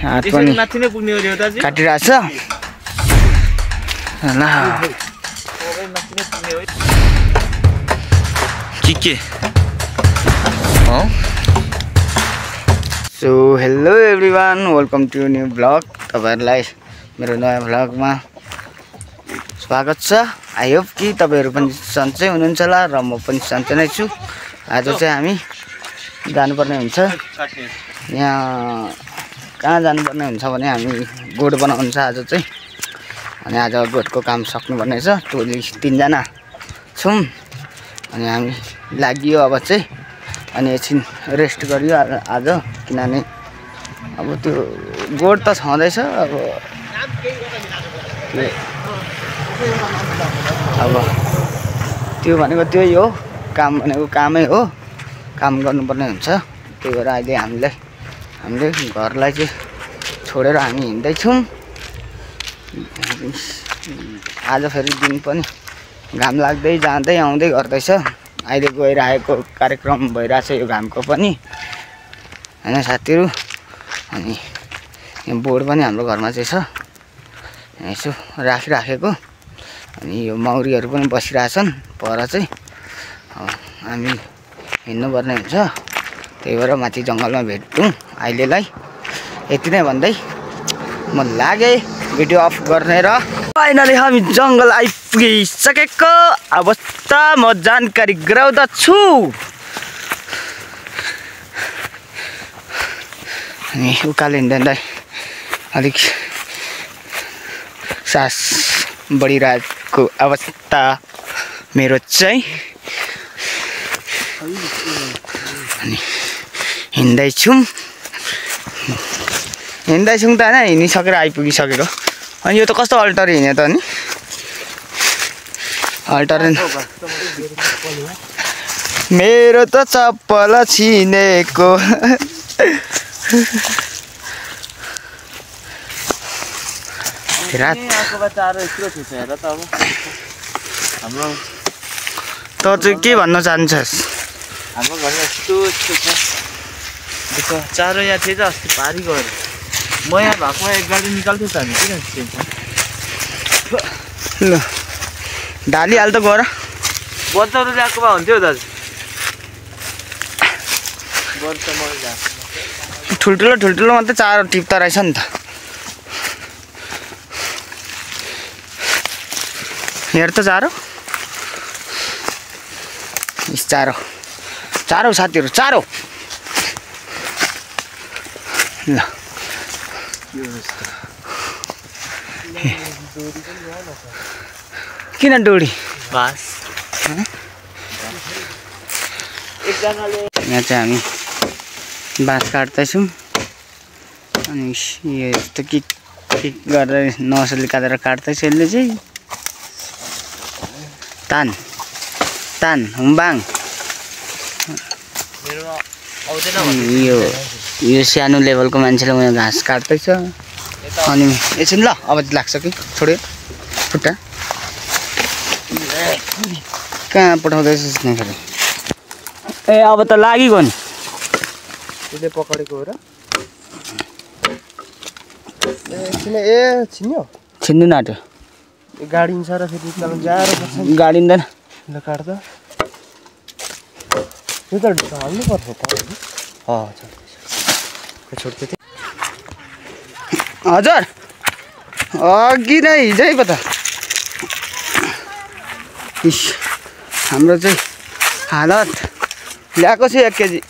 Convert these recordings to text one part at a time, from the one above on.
हात पनि काटिरहेछ ल के so hello everyone welcome to new blog तपाईहरुलाई मेरो नयाँ ब्लगमा स्वागत छ। आई होप कि तपाईहरु पनि सन्चै हुनुहुन्छ होला र म पनि सन्चै नै छु। आज चाहिँ हामी जानुपर्ने हुन्छ यहाँ कहाँ जानुपर्ने हुन्छ भने हामी गोड बनाउनु छ आज चाहिँ। अनि आज गोडको काम सक्नुपर्ने छ। टोली 3 जना छौं अनि हामी लाग्यो अब चाहिँ। अनि एकछिन रेस्ट गरियो आज किनभने अब त्यो गोड त छँदैछ अब त्यो भनेको त्यही हो काम भनेको कामै हो काम गर्नुपर्ने हुन्छ। त्यही भएर अहिले हामीले घरलाई चाहिँ छोडेर हामी हिँड्दै छौं। आज फेरि दिन पनि घाम लाग्दै जाँदै आउँदै गर्दैछ। अहिले गइरहेको कार्यक्रम भइरहेछ यो घामको पनि हैन साथीहरु। अनि यो बोर्ड पनि हाम्रो घरमा चाहिँ छ यसो राखिराखेको। अनि यो मौरीहरु पनि बसिरहेछन् पर चाहिँ हामी हिँड्नुपर्ने हुन्छ। त्यही भएर माथि जंगलमा भेटौं अहिलेलाई। यति नै भन्दै म लागे भिडियो अफ गर्ने र फाइनली हामी जंगल आइपुगिसकेको अवस्था म जानकारी गराउँदछु। अनि उकालो हिँड्दै अलिक सास बढिरहेको अवस्था मेरो चाहिँ। अनि हिँड्दैछौं त हैन हिँडिसकेर आइपुगिसकेको। अनि यो त कस्तो अल्टर हिँड्यो त अनि अल्टर मेरो त चप्पल छिनेको रात त चाहिँ के भन्न चाहन्छस्? हाम्रो घरमा यस्तो छ देखो चारो यहाँ थियो त अस्ति पारी गयो। म यहाँ भएको एक गाडी निकाल्थ्यो त हामी किन ल डाली हाल त गएर बच्चाहरु ल्याएको भए हुन्थ्यो दाजु। बच्चा म ठुल्ठुलो मात्रै चारो टिप्दा रहेछ नि त। हेर त चारो साथीहरु चारो ल किन डोरी बास यहाँ चाहिँ हामी बाँस काट्दैछौँ। अनि यो यस्तो किक गरेर नसली काटेर काट्दैछ यसले चाहिँ तान हुम्बाङ। यो सानो लेभलको मान्छेले उहाँ घाँस काट्दैछ। अनि एकछिन ल अब लाग्छ कि छोड्यो खुट्टा कहाँ पठाउँदैछस् नि फेरि। ए अब त लागिगयो नि त्यसले पकडेको हो र। छिन्नु नाट्यो गाडिन्छ र फेरि निकाल्नु गाह्रो पर्छ। गाडिँदैन ल काट्दा यो त हाल्नु पर्छ त। छोड्दै थिए हजुर अघि नै हिजै पो त हाम्रो चाहिँ हालत ल्याएको छु 1 केजी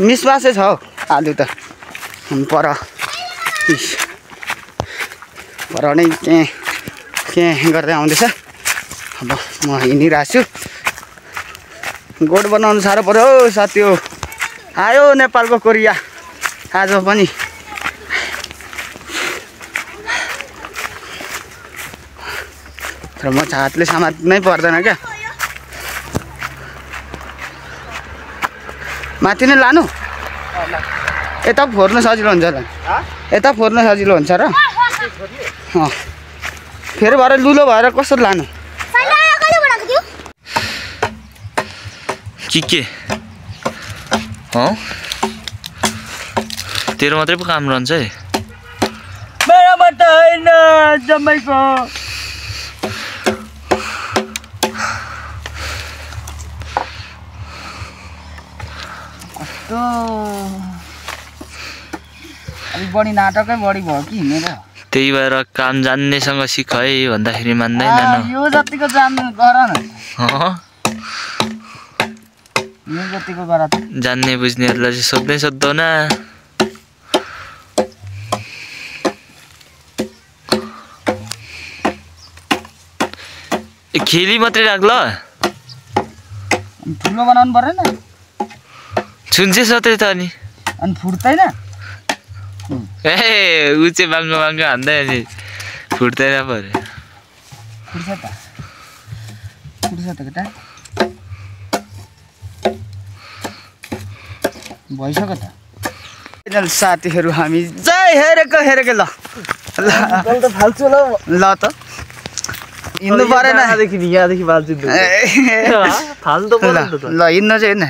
मिसबासै छ हौ आलु त पर नै के गर्दै आउँदैछ। अब म हिँडिरहेको छु। गोड बनाउनु साह्रो पर्यो साथी हो। आयो नेपालको कोरिया आज पनि। तर म हातले समात्नै पर्दैन क्या। माथि नै लानु यता फोर्न सजिलो हुन्छ त। यता फोर्न सजिलो हुन्छ र फेरि भएर लुलो भएर कसरी लानु के तेरो मात्रै पो काम रहन्छ है। मेरोमा त होइन जम्मैको। कस्तो अलिक बढी नाटकै बढी भयो कि मेरो। त्यही भएर काम जान्नेसँग सिक है भन्दाखेरि मान्दैन। यो जतिको जान्नु गर न। अँ यो जतिको गर त। जान्ने बुझ्नेहरूलाई चाहिँ सोध्दै सोध्दौ न। खेली मात्रै राख ल। ठुलो बनाउनु परेन। छुन्छे सत्रै त अनि फुट्दैन। ए ऊ चाहिँ बाङ्गो बाङ्गो हान्दै अनि फुट्दैन पऱ्यो। फुट्छ त केटा। भइसक्यो त। साथीहरू हामी जय हेरेको ल त फाल्छु ल त हिँड्नु परेन। यहाँदेखि फाल्छु ल हिँड्नु चाहिँ हिँड्नु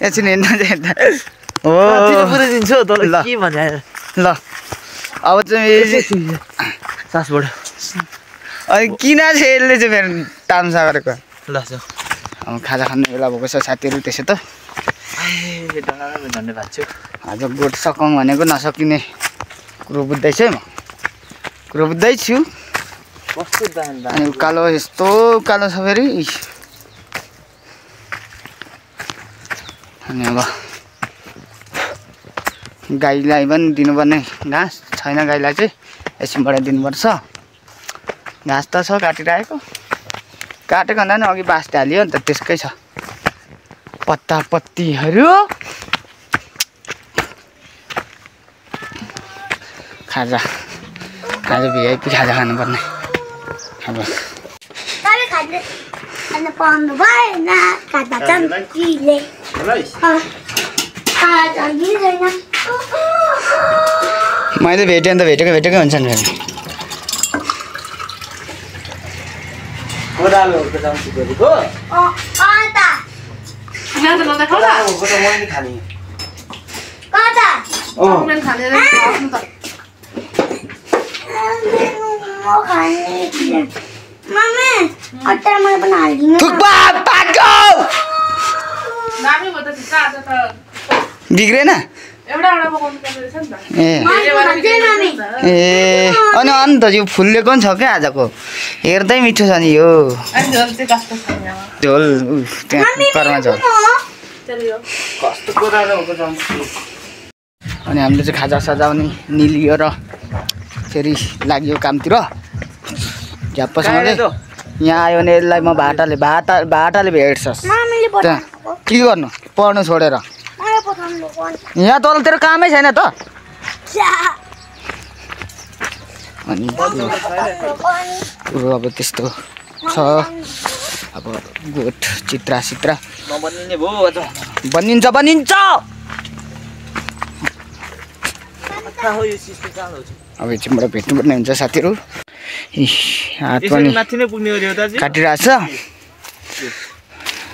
एकछिन हिँड्नु चाहिँ हो पुऱ्याइदिन्छु तँलाई के भने ल अब चाहिँ सासबाट अनि किन चाहिँ यसले चाहिँ फेरि तामसा गरेको ल अब खाजा खाने बेला भएको छ साथीहरू। त्यसो त धन्यवाद छु। आज गोठ सकाउँ भनेको नसकिने कुरो बुझ्दैछु है म। कुरो बुझ्दैछु। अनि उकालो यस्तो उकालो छ फेरि। अनि अब गाईलाई पनि दिनुपर्ने घाँस छैन। गाईलाई चाहिँ एकछिनबाट दिनुपर्छ। घाँस त छ काटिरहेको। काटेको भन्दा नि अघि बाँस हाल्यो नि त त्यसकै छ पत्तापत्तीहरू। खाजा आज भिआइपी खाजा खानुपर्ने। अब मैले भेटेँ नि त भेटेकै हुन्छ नि फेरि। बिग्रेन ए अनि अन्त यो फुलेको पनि छ क्या आजको। हेर्दै मिठो छ नि यो झोल त्यहाँ कुकरमा झोल। अनि हामीले चाहिँ खाजा सजाउने निलियो र फेरि लाग्यो कामतिर झ्याप्पसँगले। यहाँ आयो भने यसलाई म भाटाले भेट्छस् के गर्नु पढ्नु छोडेर। यहाँ तल तेरो कामै छैन त। अनि कुरो अब त्यस्तो छ। अब गोठ चित्रा बनिन्छ अब एकछिनबाट भेट्नुपर्ने हुन्छ साथीहरू। हात पनि काटिरहेको छ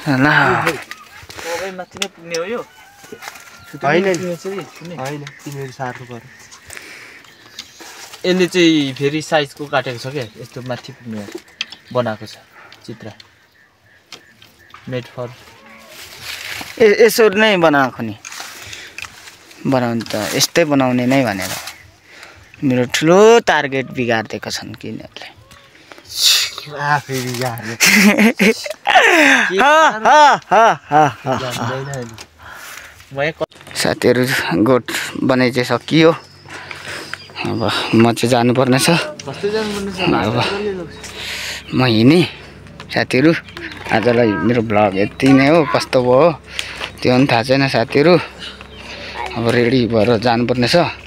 ल। यसले चाहिँ फेरि साइजको काटेको छ क्या। यस्तो माथि पुग्ने बनाएको छ चित्र मेड फर। यसो नै बनाएको नि बनाउनु त यस्तै बनाउने नै भनेर मेरो ठुलो टार्गेट बिगारिदिएको छन् कि यिनीहरूले। साथीहरू गोठ बनाइ चाहिँ सकियो। अब म चाहिँ जानुपर्ने छ। अब म हिँडेँ साथीहरू। आजलाई मेरो भ्लग यति नै हो। कस्तो भयो त्यो पनि थाहा छैन साथीहरू। अब रेडी भएर जानुपर्ने छ।